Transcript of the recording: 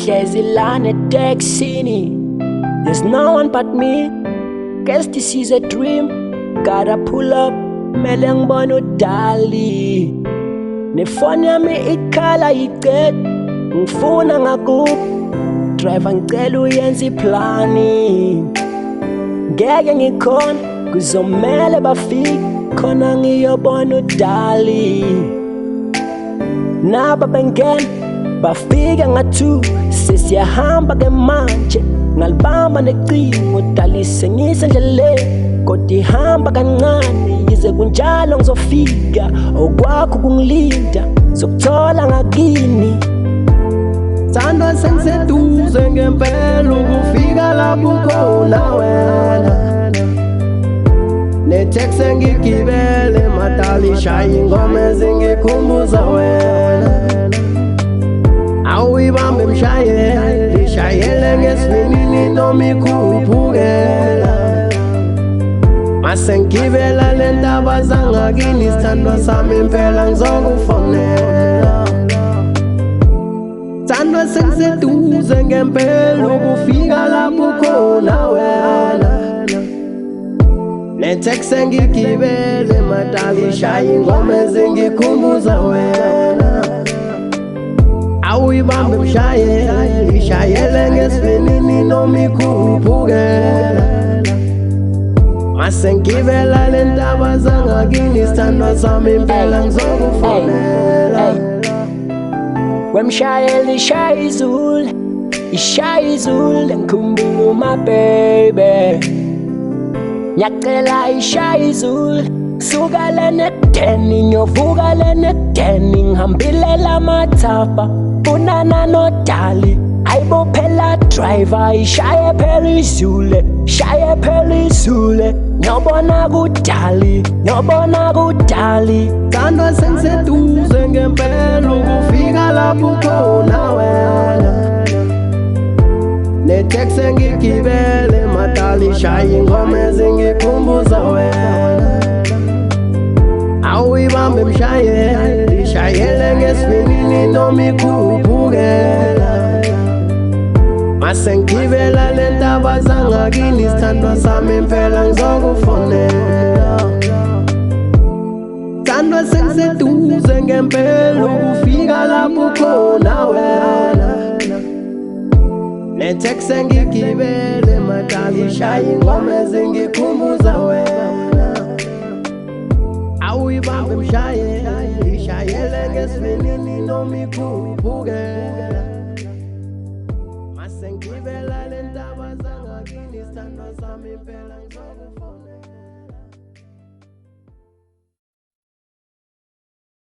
Sihlezi lana etekisini, there's no one but me. Guess this is a dream. Gotta pull up, mele ngibone udali. Nefoni yami ikhala iced, ngifuna ngakubo. Driver ngicela uyenze iplani. Ngeke ngikhona, kuzomele bafike khona ngiyobona udali. Naba bengena bafike nga-2, sesiyahamba ke manje. Ngalibamba necingo udali sengisendleleni, kodwa ihamba kancane. Yize kunjalo ngizofika, okwakho kungilinda zokuthola ngakini. Sandwa sengiseduze ngempela ukufika lapho khona wena. Neteksi engigibele madala ishaye ingoma ezingikhumbuza wena. Awuyibambe mshayele, ishayele ngesivinini noma ikhuphukela. Mase ngigibela le ndaba zangakini, isithandwa sami impela ngizokufonela. Sandwa sengiseduze ngempela ukufika lapho khona wena. Neteksi engigibele madala ishaye ingoma ezingikhumbuza wena. Awuyibambe mshayele, ishayele ngesivinini noma ikhuphukela. Mase ngigibela le ndaba zangakini, isithandwa sami impela ngizokufonela. Wemshayeli ishaya izulu, ishaya izulu, ngikhumbula my baby. Ngiyacela ishaya izulu, suka lena ekudeni ngiyovuka lena ekudeni. Ngihambile lamathafa, funana nodali. Ayibo phela driver, ishaye phela izulu, ishaye phela izulu. Ngiyobona kudali, ngiyobona kudali. Sandwa sengiseduze ngempela ukufika lapho khona wena. Neteksi engigibele madala ishaye ingoma ezingikhumbuza wena. Awuyibambe mshayele, ishayele ngesivinini noma ikhuphukela. Mase ngigibela le ndaba zangakini, isithandwa sami impela ngizokufonela. Sandwa sengiseduze ngempela ukufika lapho khona wena. Neteksi engigibele madala ishaye ingoma ezingikhumbuza wena. Awuyibambe mshayele, ishayele ngesivinini noma ikhuphukela. Mase ngigibela le ndaba zangakini, isithandwa sami impela ngizokufonela.